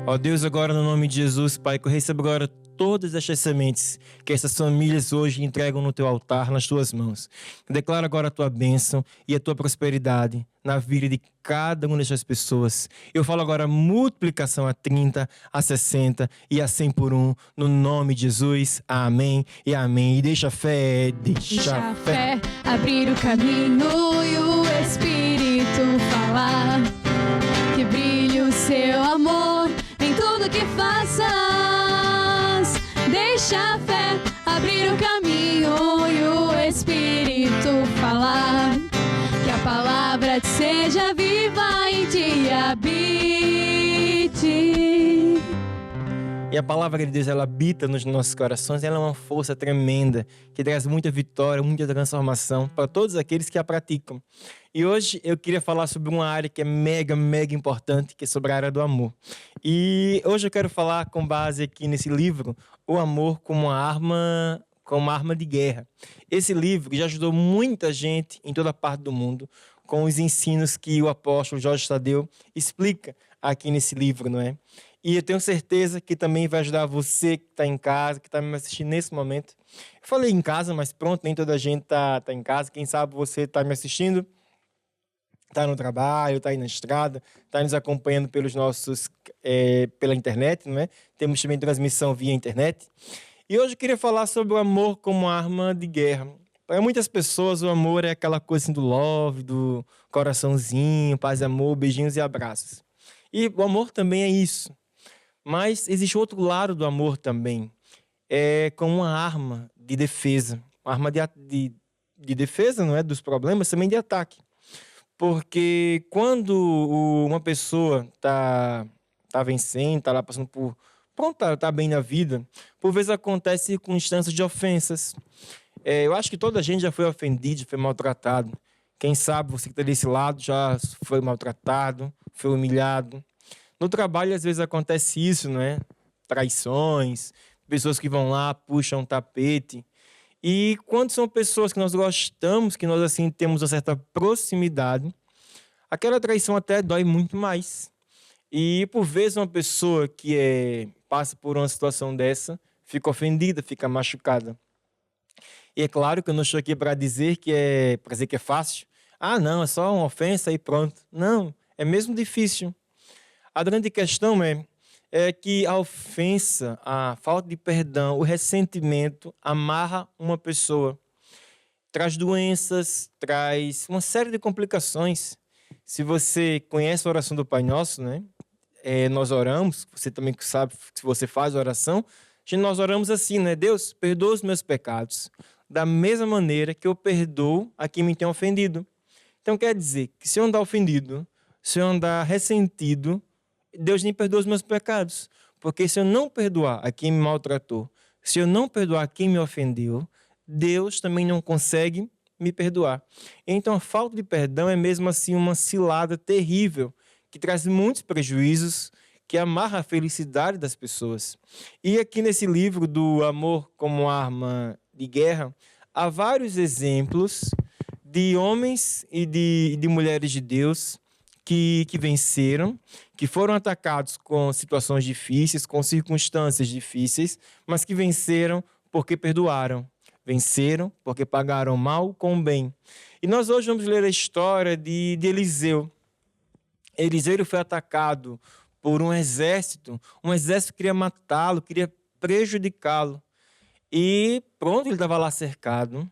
[SPEAKER 1] Ó Deus, agora no nome de Jesus, Pai, que eu recebo agora todas estas sementes que essas famílias hoje entregam no teu altar, nas tuas mãos. Declaro agora a tua bênção e a tua prosperidade na vida de cada uma dessas pessoas. Eu falo agora multiplicação a 30, a 60 e a 100 por um, no nome de Jesus. Amém e amém. E deixa a fé,
[SPEAKER 2] Deixa a fé abrir o caminho e o Espírito falar. Que brilhe o seu amor em tudo que faças. Deixa a fé abrir o caminho e o Espírito falar. Que a palavra seja viva e te habite.
[SPEAKER 1] E a palavra de Deus, ela habita nos nossos corações, ela é uma força tremenda, que traz muita vitória, muita transformação para todos aqueles que a praticam. E hoje eu queria falar sobre uma área que é mega importante, que é sobre a área do amor. E hoje eu quero falar com base aqui nesse livro, O Amor como uma arma de guerra. Esse livro já ajudou muita gente em toda parte do mundo, com os ensinos que o apóstolo Jorge Tadeu explica aqui nesse livro, não é? E eu tenho certeza que também vai ajudar você que está em casa, que está me assistindo nesse momento. Eu falei em casa, mas pronto, nem toda a gente está em casa. Quem sabe você está me assistindo, está no trabalho, está aí na estrada, está nos acompanhando pela internet, não é? Temos também transmissão via internet. E hoje eu queria falar sobre o amor como arma de guerra. Para muitas pessoas, o amor é aquela coisa assim do love, do coraçãozinho, paz e amor, beijinhos e abraços. E o amor também é isso. Mas existe outro lado do amor também. É como uma arma de defesa. Uma arma de defesa, não é? Dos problemas, também de ataque. Porque quando uma pessoa tá vencendo, tá lá passando por... Pronto, tá bem na vida, por vezes acontece circunstâncias de ofensas. Eu acho que toda a gente já foi ofendido, já foi maltratado. Quem sabe você que está desse lado já foi maltratado, foi humilhado. No trabalho, às vezes, acontece isso, não é? Traições, pessoas que vão lá, puxam um tapete. E quando são pessoas que nós gostamos, que nós, assim, temos uma certa proximidade, aquela traição até dói muito mais. E, por vezes, uma pessoa que passa por uma situação dessa, fica ofendida, fica machucada. E é claro que eu não estou aqui para dizer que é fácil. Ah, não, é só uma ofensa e pronto. Não, é mesmo difícil. A grande questão é que a ofensa, a falta de perdão, o ressentimento amarra uma pessoa. Traz doenças, traz uma série de complicações. Se você conhece a oração do Pai Nosso, né? Nós oramos, você também sabe, se você faz oração, nós oramos assim, né? Deus, perdoa os meus pecados, da mesma maneira que eu perdoo a quem me tem ofendido. Então quer dizer que se eu andar ofendido, se eu andar ressentido, Deus nem perdoa os meus pecados. Porque se eu não perdoar a quem me maltratou, se eu não perdoar a quem me ofendeu, Deus também não consegue me perdoar. Então a falta de perdão é mesmo assim uma cilada terrível, que traz muitos prejuízos, que amarra a felicidade das pessoas. E aqui nesse livro do Amor como Arma de Guerra, há vários exemplos de homens e de mulheres de Deus que venceram, que foram atacados com situações difíceis, com circunstâncias difíceis, mas que venceram porque perdoaram. Venceram porque pagaram mal com bem. E nós hoje vamos ler a história de Eliseu. Eliseu foi atacado por um exército queria matá-lo, queria prejudicá-lo. E pronto, ele estava lá cercado.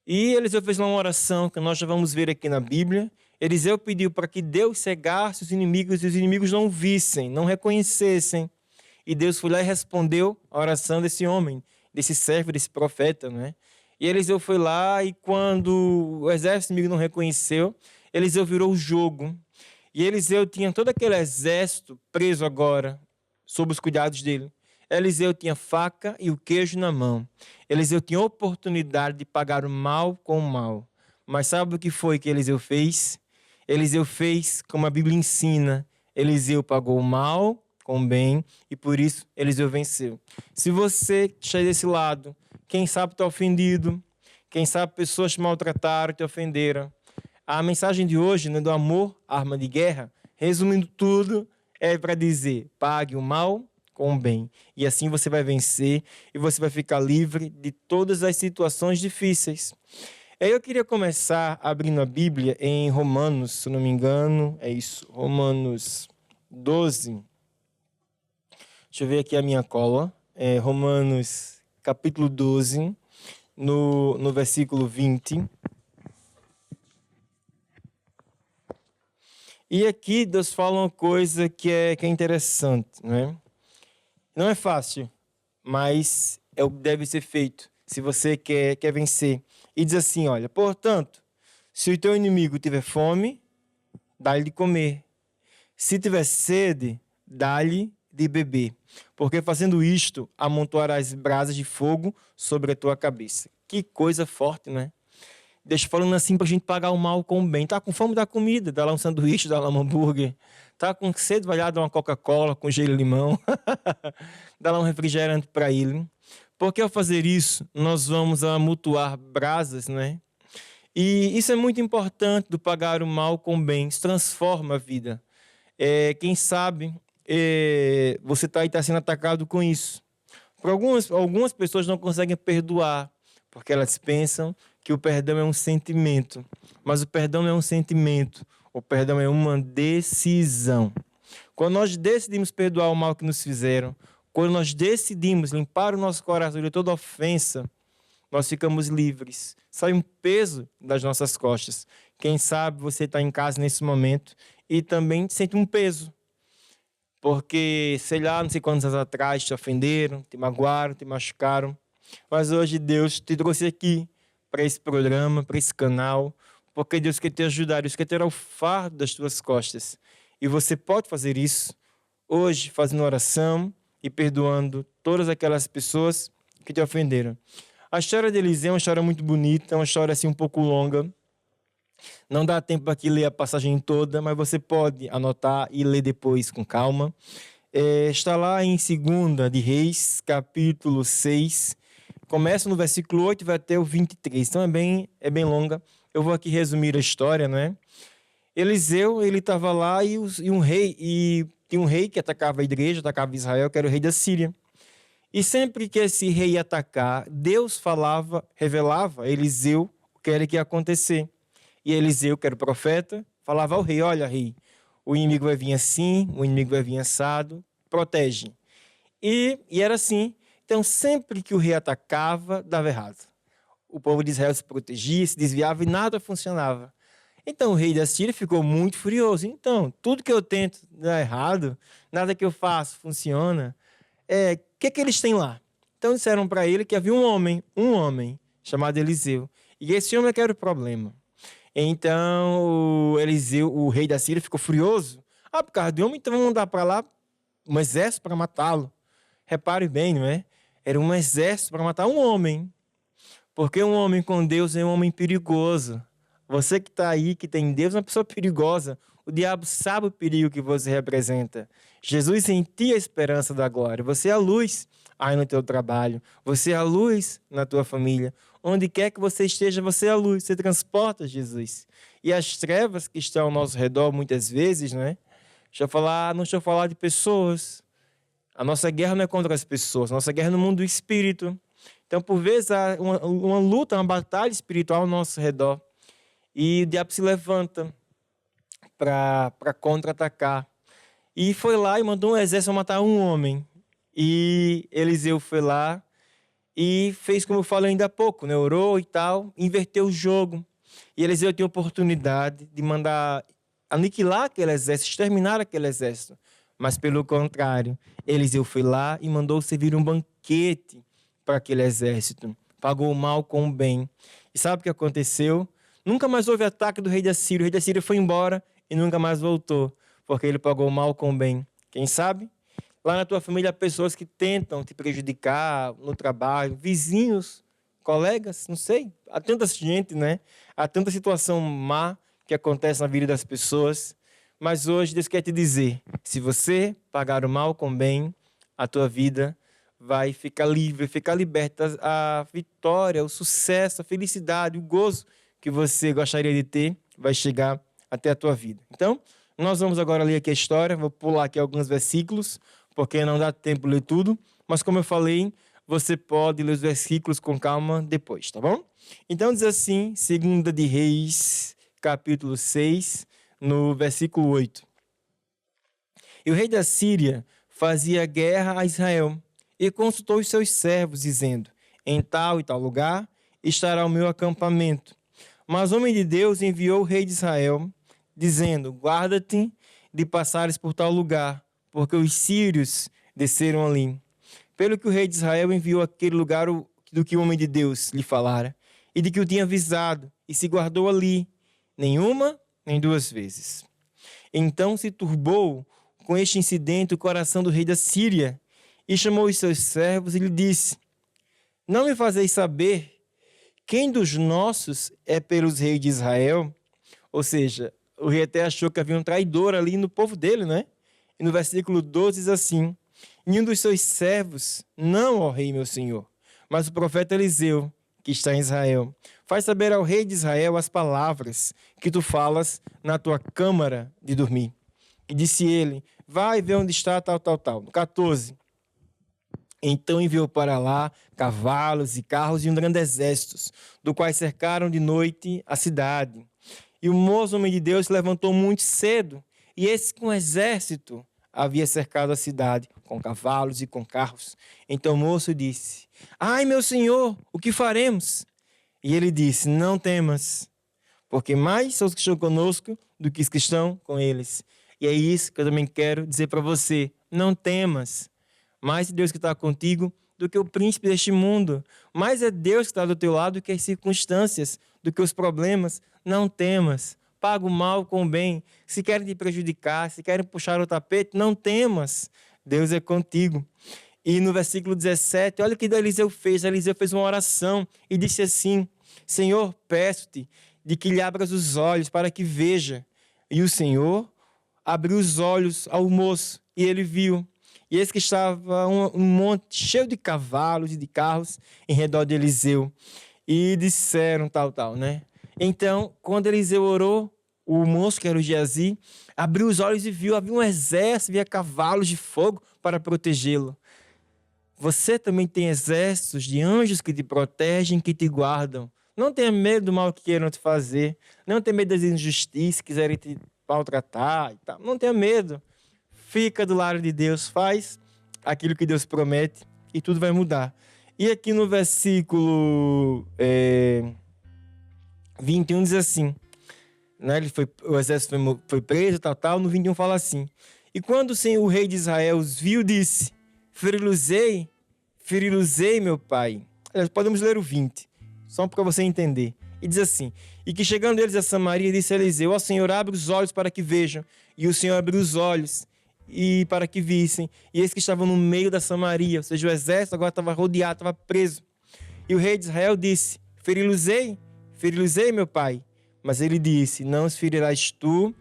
[SPEAKER 1] E Eliseu fez uma oração que nós já vamos ver aqui na Bíblia. Eliseu pediu para que Deus cegasse os inimigos e os inimigos não vissem, não reconhecessem. E Deus foi lá e respondeu a oração desse homem, desse servo, desse profeta, não é? E Eliseu foi lá e quando o exército inimigo não reconheceu, Eliseu virou o jogo. E Eliseu tinha todo aquele exército preso agora, sob os cuidados dele. Eliseu tinha faca e o queijo na mão. Eliseu tinha oportunidade de pagar o mal com o mal. Mas sabe o que foi que Eliseu fez? Eliseu fez como a Bíblia ensina. Eliseu pagou o mal com o bem e por isso Eliseu venceu. Se você está desse lado, quem sabe está ofendido, quem sabe pessoas te maltrataram, te ofenderam. A mensagem de hoje, né, do amor, arma de guerra, resumindo tudo, é para dizer: pague o mal com o bem. E assim você vai vencer e você vai ficar livre de todas as situações difíceis. Eu queria começar abrindo a Bíblia em Romanos, se não me engano, é isso, Romanos 12. Deixa eu ver aqui a minha cola. Romanos capítulo 12, no versículo 20. E aqui Deus fala uma coisa que é interessante, né? Não é fácil, mas é o que deve ser feito se você quer vencer. E diz assim, olha, portanto, se o teu inimigo tiver fome, dá-lhe de comer. Se tiver sede, dá-lhe de beber. Porque fazendo isto, amontoarás brasas de fogo sobre a tua cabeça. Que coisa forte, né? Deixa falando assim pra gente pagar o mal com o bem. Tá com fome, dá comida, dá lá um sanduíche, dá lá um hambúrguer. Tá com sede, vai lá dar uma Coca-Cola com gelo e limão. Dá lá um refrigerante para ele. Porque ao fazer isso, nós vamos amontoar brasas, né? E isso é muito importante, do pagar o mal com o bem. Isso transforma a vida. Quem sabe você está sendo atacado com isso. Por algumas pessoas não conseguem perdoar, porque elas pensam que o perdão é um sentimento. Mas o perdão não é um sentimento. O perdão é uma decisão. Quando nós decidimos perdoar o mal que nos fizeram, quando nós decidimos limpar o nosso coração de toda ofensa, nós ficamos livres. Sai um peso das nossas costas. Quem sabe você está em casa nesse momento e também sente um peso. Porque, sei lá, não sei quantos anos atrás te ofenderam, te magoaram, te machucaram. Mas hoje Deus te trouxe aqui para esse programa, para esse canal, porque Deus quer te ajudar, Deus quer tirar o fardo das tuas costas. E você pode fazer isso hoje, fazendo oração e perdoando todas aquelas pessoas que te ofenderam. A história de Eliseu é uma história muito bonita, é uma história assim um pouco longa. Não dá tempo para aqui ler a passagem toda, mas você pode anotar e ler depois com calma. Está lá em 2 de Reis, capítulo 6. Começa no versículo 8 e vai até o 23. Então é bem longa. Eu vou aqui resumir a história, né? Eliseu, ele estava lá e tinha um rei que atacava a igreja, atacava Israel, que era o rei da Síria. E sempre que esse rei ia atacar, Deus revelava a Eliseu o que era que ia acontecer. E Eliseu, que era o profeta, falava ao rei: olha, rei, o inimigo vai vir assim, o inimigo vai vir assado, protege. E era assim. Então, sempre que o rei atacava, dava errado. O povo de Israel se protegia, se desviava e nada funcionava. Então, o rei da Síria ficou muito furioso. Então, tudo que eu tento dá errado, nada que eu faço funciona. O que eles têm lá? Então, disseram para ele que havia um homem chamado Eliseu. E esse homem é que era o problema. Então, o rei da Síria ficou furioso. Por causa de homem, então vamos mandar para lá um exército para matá-lo. Repare bem, não é? Era um exército para matar um homem. Porque um homem com Deus é um homem perigoso. Você que está aí, que tem Deus, é uma pessoa perigosa. O diabo sabe o perigo que você representa. Jesus sentia a esperança da glória. Você é a luz aí no teu trabalho. Você é a luz na tua família. Onde quer que você esteja, você é a luz. Você transporta Jesus. E as trevas que estão ao nosso redor, muitas vezes, né? Não deixa eu falar de pessoas. A nossa guerra não é contra as pessoas. A nossa guerra é no mundo do espírito. Então, por vezes, há uma luta, uma batalha espiritual ao nosso redor. E o diabo se levanta para contra-atacar. E foi lá e mandou um exército matar um homem. E Eliseu foi lá e fez como eu falei ainda há pouco, né? Orou e tal, inverteu o jogo. E Eliseu tinha a oportunidade de mandar aniquilar aquele exército, exterminar aquele exército. Mas, pelo contrário, Eliseu foi lá e mandou servir um banquete para aquele exército. Pagou o mal com o bem. E sabe o que aconteceu? Nunca mais houve ataque do rei da Síria. O rei da Síria foi embora e nunca mais voltou, porque ele pagou o mal com o bem. Quem sabe? Lá na tua família há pessoas que tentam te prejudicar no trabalho, vizinhos, colegas, não sei. Há tanta gente, né? Há tanta situação má que acontece na vida das pessoas. Mas hoje Deus quer te dizer, se você pagar o mal com o bem, a tua vida vai ficar livre, ficar liberta. A vitória, o sucesso, a felicidade, o gozo que você gostaria de ter vai chegar até a tua vida. Então, nós vamos agora ler aqui a história. Vou pular aqui alguns versículos, porque não dá tempo de ler tudo. Mas como eu falei, você pode ler os versículos com calma depois, tá bom? Então diz assim, 2 de Reis, capítulo 6, no versículo 8. E o rei da Síria fazia guerra a Israel e consultou os seus servos, dizendo, em tal e tal lugar estará o meu acampamento. Mas o homem de Deus enviou o rei de Israel, dizendo, guarda-te de passares por tal lugar, porque os sírios desceram ali. Pelo que o rei de Israel enviou aquele lugar do que o homem de Deus lhe falara, e de que o tinha avisado, e se guardou ali, nem uma, nem duas vezes. Então se turbou com este incidente o coração do rei da Síria, e chamou os seus servos e lhe disse, não me fazeis saber quem dos nossos é pelos reis de Israel? Ou seja, o rei até achou que havia um traidor ali no povo dele, né? E no versículo 12 diz assim, nenhum dos seus servos, não, ó rei, meu senhor, mas o profeta Eliseu, que está em Israel, faz saber ao rei de Israel as palavras que tu falas na tua câmara de dormir. E disse ele, vai ver onde está tal. No 14, então enviou para lá cavalos e carros e um grande exército, do qual cercaram de noite a cidade. E o moço homem de Deus se levantou muito cedo, e esse com exército havia cercado a cidade, com cavalos e com carros. Então o moço disse, ai meu senhor, o que faremos? E ele disse, não temas, porque mais são os que estão conosco do que os que estão com eles. E é isso que eu também quero dizer para você, não temas. Mais é Deus que está contigo do que o príncipe deste mundo. Mais é Deus que está do teu lado do que as circunstâncias, do que os problemas. Não temas. Paga o mal com o bem. Se querem te prejudicar, se querem puxar o tapete, não temas. Deus é contigo. E no versículo 17, olha o que Eliseu fez. Eliseu fez uma oração e disse assim, Senhor, peço-te de que lhe abras os olhos para que veja. E o Senhor abriu os olhos ao moço e ele viu. E eis que estava um monte cheio de cavalos e de carros em redor de Eliseu. E disseram né? Então, quando Eliseu orou, o moço, que era o Geazi, abriu os olhos e viu, havia um exército, havia cavalos de fogo para protegê-lo. Você também tem exércitos de anjos que te protegem, que te guardam. Não tenha medo do mal que queiram te fazer. Não tenha medo das injustiças que quiserem te maltratar e tal. Não tenha medo. Fica do lado de Deus, faz aquilo que Deus promete e tudo vai mudar. E aqui no versículo 21 diz assim, né? O exército foi preso, no 21 fala assim, e quando o rei de Israel os viu, disse, feriluzei, meu pai. Podemos ler o 20, só para você entender. E diz assim, e que chegando eles a Samaria, disse a Eliseu, ó Senhor, abre os olhos para que vejam. E o Senhor abriu os olhos e para que vissem. E eles que estavam no meio da Samaria, ou seja, o exército agora estava rodeado, estava preso. E o rei de Israel disse, feriluzei, meu pai. Mas ele disse, não os ferirás tu,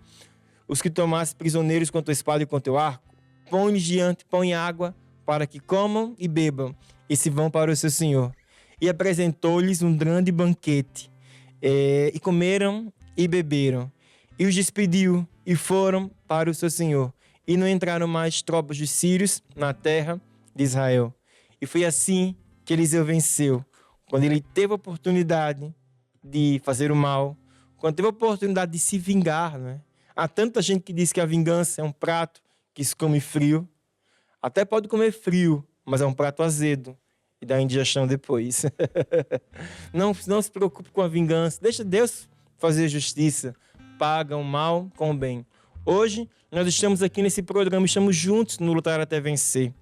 [SPEAKER 1] os que tomaste prisioneiros com tua espada e com teu arco. Põe-lhes diante, põe água, para que comam e bebam, e se vão para o seu senhor. E apresentou-lhes um grande banquete. E comeram e beberam. E os despediu, e foram para o seu senhor. E não entraram mais tropas dos sírios na terra de Israel. E foi assim que Eliseu venceu. Quando ele teve a oportunidade de fazer o mal, quando teve a oportunidade de se vingar, né? Há tanta gente que diz que a vingança é um prato que se come frio. Até pode comer frio, mas é um prato azedo. E dá indigestão depois. Não se preocupe com a vingança. Deixa Deus fazer justiça. Paga o mal com o bem. Hoje, nós estamos aqui nesse programa, estamos juntos no Lutar até Vencer.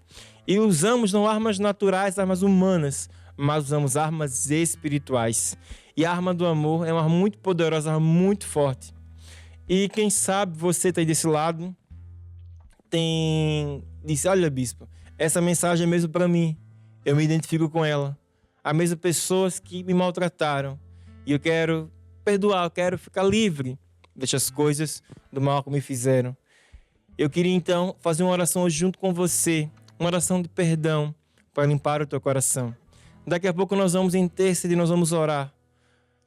[SPEAKER 1] E usamos não armas naturais, armas humanas, mas usamos armas espirituais. E a arma do amor é uma arma muito poderosa, uma arma muito forte. E quem sabe você está aí desse lado, disse, olha, bispo, essa mensagem é mesmo para mim. Eu me identifico com ela. Há mesmo pessoas que me maltrataram. E eu quero perdoar, eu quero ficar livre dessas coisas do mal que me fizeram. Eu queria então fazer uma oração hoje junto com você, uma oração de perdão para limpar o teu coração. Daqui a pouco nós vamos interceder, nós vamos orar.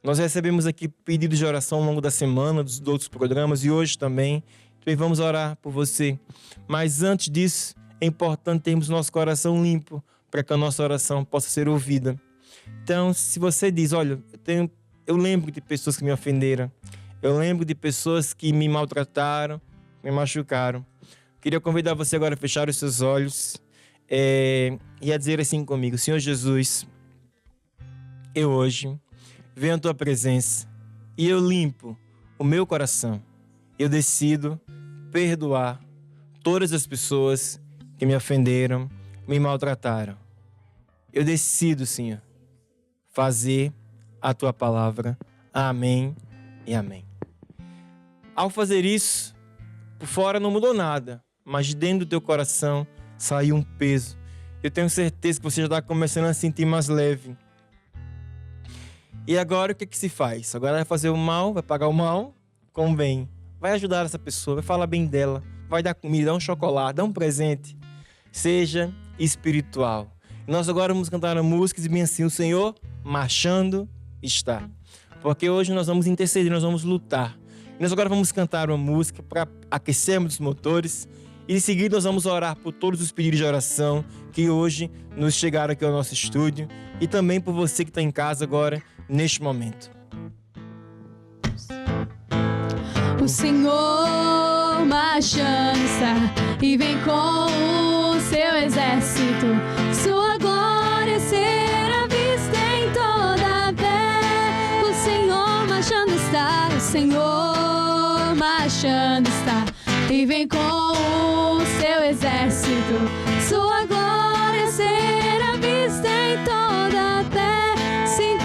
[SPEAKER 1] Nós recebemos aqui pedidos de oração ao longo da semana, dos outros programas e hoje também. Então vamos orar por você. Mas antes disso, é importante termos nosso coração limpo para que a nossa oração possa ser ouvida. Então, se você diz, olha, eu lembro de pessoas que me ofenderam, eu lembro de pessoas que me maltrataram, me machucaram. Queria convidar você agora a fechar os seus olhos e a dizer assim comigo: Senhor Jesus, eu hoje venho à tua presença e eu limpo o meu coração. Eu decido perdoar todas as pessoas que me ofenderam, me maltrataram. Eu decido, Senhor, fazer a tua palavra. Amém e amém. Ao fazer isso, por fora não mudou nada, mas dentro do teu coração saiu um peso. Eu tenho certeza que você já está começando a sentir mais leve. E agora o que se faz? Agora vai fazer o mal, vai pagar o mal com o bem. Vai ajudar essa pessoa, vai falar bem dela, vai dar comida, dar um chocolate, dar um presente. Seja espiritual. Nós agora vamos cantar a música e bem assim, o Senhor marchando está. Porque hoje nós vamos interceder, nós vamos lutar. E nós agora vamos cantar uma música para aquecermos os motores. E em seguida nós vamos orar por todos os pedidos de oração que hoje nos chegaram aqui ao nosso estúdio. E também por você que está em casa agora, neste momento.
[SPEAKER 2] O Senhor marchando está e vem com o seu exército. Sua glória será vista em toda a terra. O Senhor marchando está, o Senhor marchando está e vem com o seu exército. Sua glória será vista em toda a terra. Sem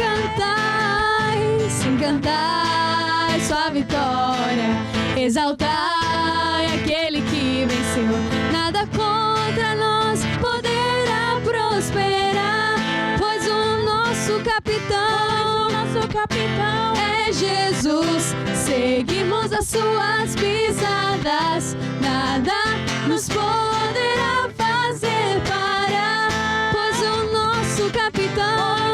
[SPEAKER 2] cantar sua vitória, exaltai aquele que venceu. Nada contra nós poderá prosperar, pois o nosso capitão é Jesus. Seguimos as suas pisadas, nada nos poderá fazer parar, pois o nosso capitão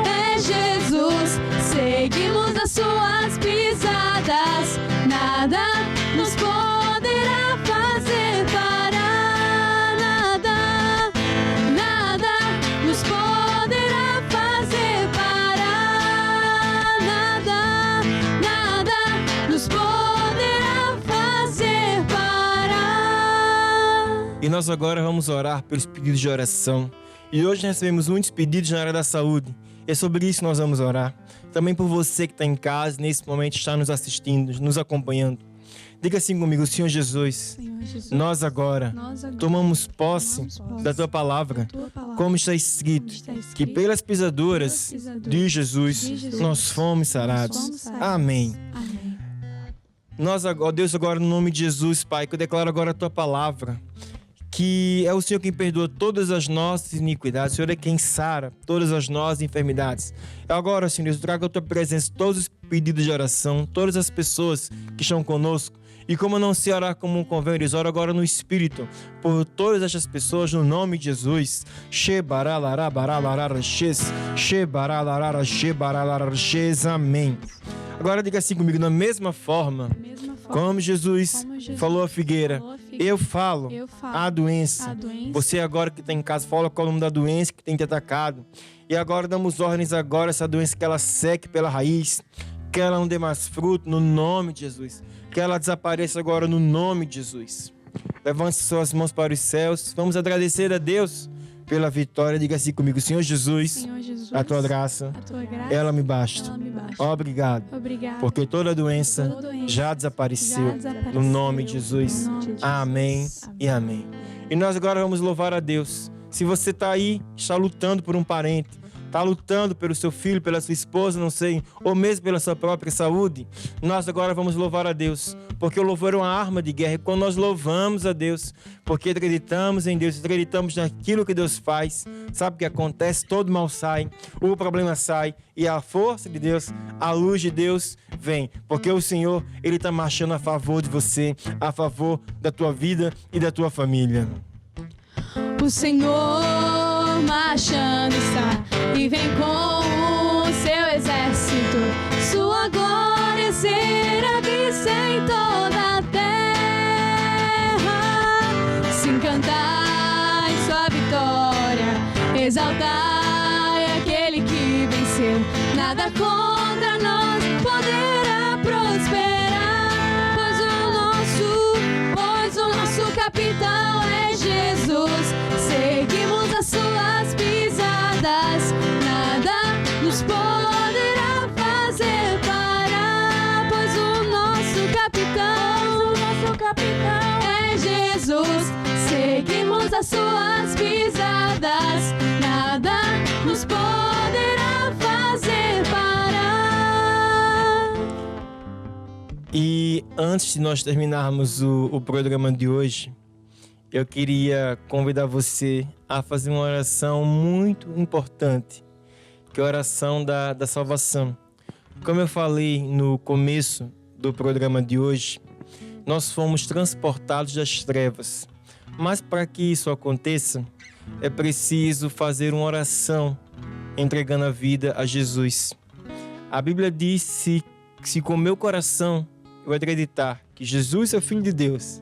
[SPEAKER 2] é Jesus. Seguimos as suas pisadas, nada nos poderá fazer parar, nada nos poderá fazer parar, nada nos poderá fazer parar.
[SPEAKER 1] E nós agora vamos orar pelos pedidos de oração. E hoje recebemos muitos pedidos na área da saúde. É sobre isso que nós vamos orar. Também por você que está em casa, nesse momento está nos assistindo, nos acompanhando. Diga assim comigo: Senhor Jesus, nós agora tomamos posse da Tua palavra, como está escrito, que pelas pisaduras de Jesus nós fomos sarados. Amém. Nós, ó Deus, agora no nome de Jesus, Pai, que eu declaro agora a Tua palavra, que é o Senhor quem perdoa todas as nossas iniquidades. O Senhor é quem sara todas as nossas enfermidades. Agora, Senhor, eu trago a Tua presença, todos os pedidos de oração, todas as pessoas que estão conosco. E como não se orar como convém, eles oram agora no Espírito, por todas estas pessoas, no nome de Jesus. Amém. Agora diga assim comigo, da mesma forma, como Jesus falou à figueira, eu falo à doença. Você agora que está em casa, fala qual é o nome da doença que tem te atacado. E agora damos ordens agora, essa doença que ela seque pela raiz, que ela não dê mais fruto, no nome de Jesus. Que ela desapareça agora no nome de Jesus. Levante suas mãos para os céus. Vamos agradecer a Deus pela vitória. Diga assim comigo: Senhor Jesus, a tua graça, ela me basta. Obrigado, porque toda doença já desapareceu, no nome de Jesus. Amém e amém. E nós agora vamos louvar a Deus. Se você está aí, está lutando por um parente, está lutando pelo seu filho, pela sua esposa, não sei, ou mesmo pela sua própria saúde, nós agora vamos louvar a Deus, porque o louvor é uma arma de guerra. E quando nós louvamos a Deus, porque acreditamos em Deus, acreditamos naquilo que Deus faz, sabe o que acontece? Todo mal sai, o problema sai, e a força de Deus, a luz de Deus vem, porque o Senhor, Ele está marchando a favor de você, a favor da tua vida e da tua família.
[SPEAKER 2] O Senhor marchando está e vem com o seu exército. Sua glória será vista em toda a terra. Sim, cantai sua vitória, exaltai aquele que venceu. Nada contra nós poderá prosperar, pois o nosso capitão é Jesus. Seguimos as suas pisadas, nada nos poderá fazer parar, pois o nosso capitão é Jesus. Seguimos as suas pisadas, nada nos poderá fazer parar.
[SPEAKER 1] E antes de nós terminarmos o programa de hoje, eu queria convidar você a fazer uma oração muito importante, que é a oração da salvação. Como eu falei no começo do programa de hoje, nós fomos transportados das trevas. Mas para que isso aconteça, é preciso fazer uma oração entregando a vida a Jesus. A Bíblia diz: se com meu coração eu acreditar que Jesus é o Filho de Deus,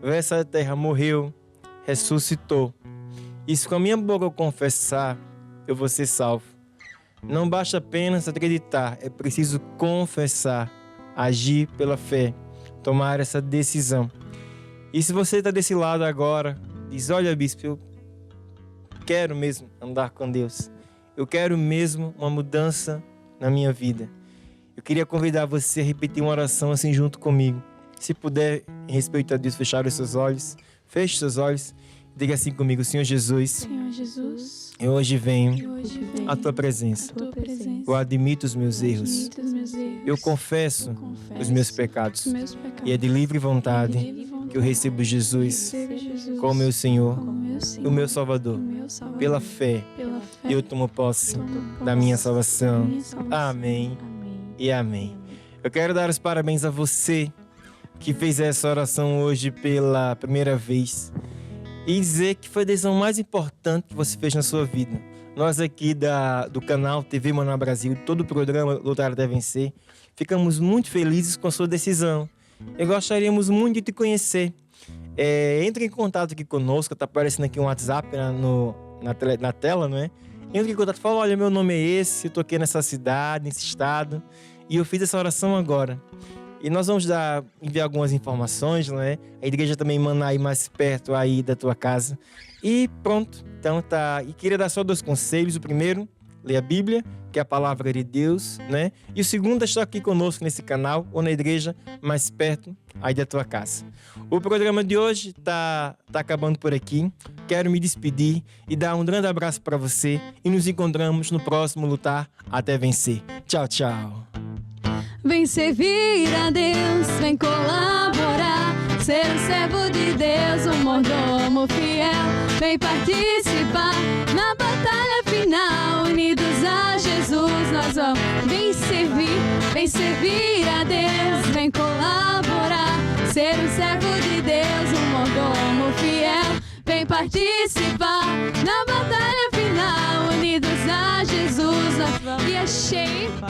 [SPEAKER 1] veio a essa terra, morreu, ressuscitou, e se com a minha boca eu confessar, eu vou ser salvo. Não basta apenas acreditar, é preciso confessar, agir pela fé, tomar essa decisão. E se você está desse lado agora, diz: olha, bispo, eu quero mesmo andar com Deus, eu quero mesmo uma mudança na minha vida. Eu queria convidar você a repetir uma oração assim junto comigo. Se puder, em respeito a Deus, fechar os seus olhos, feche os seus olhos e diga assim comigo: Senhor Jesus,
[SPEAKER 2] Senhor Jesus,
[SPEAKER 1] eu hoje venho à tua presença. Eu admito os meus erros. Eu confesso os meus pecados. E é de livre vontade que eu recebo Jesus como meu Senhor e o meu Salvador. Pela fé, eu tomo posse da minha salvação. Amém e amém. Eu quero dar os parabéns a você que fez essa oração hoje pela primeira vez e dizer que foi a decisão mais importante que você fez na sua vida. Nós aqui do canal TV Maná Brasil, todo o programa Lutar até Vencer, ficamos muito felizes com a sua decisão. E gostaríamos muito de te conhecer. Entre em contato aqui conosco, está aparecendo aqui um WhatsApp na tela, não é? Entre em contato e fala: olha, meu nome é esse, eu tô aqui nessa cidade, nesse estado, e eu fiz essa oração agora. E nós vamos enviar algumas informações, não é? A igreja também manda aí mais perto aí da tua casa. E pronto, então tá. E queria dar só 2 conselhos. O primeiro, ler a Bíblia, que é a palavra de Deus, né? E o segundo é estar aqui conosco nesse canal ou na igreja mais perto aí da tua casa. O programa de hoje tá acabando por aqui. Quero me despedir e dar um grande abraço para você e nos encontramos no próximo Lutar até Vencer. Tchau, tchau.
[SPEAKER 2] Vem servir a Deus, vem colaborar, ser um servo de Deus, um mordomo fiel. Vem participar na batalha final, unidos a Jesus nós vamos. Vem servir a Deus, vem colaborar, ser um servo de Deus, um mordomo fiel. Vem participar na batalha final, unidos a Jesus nós vamos. E achei para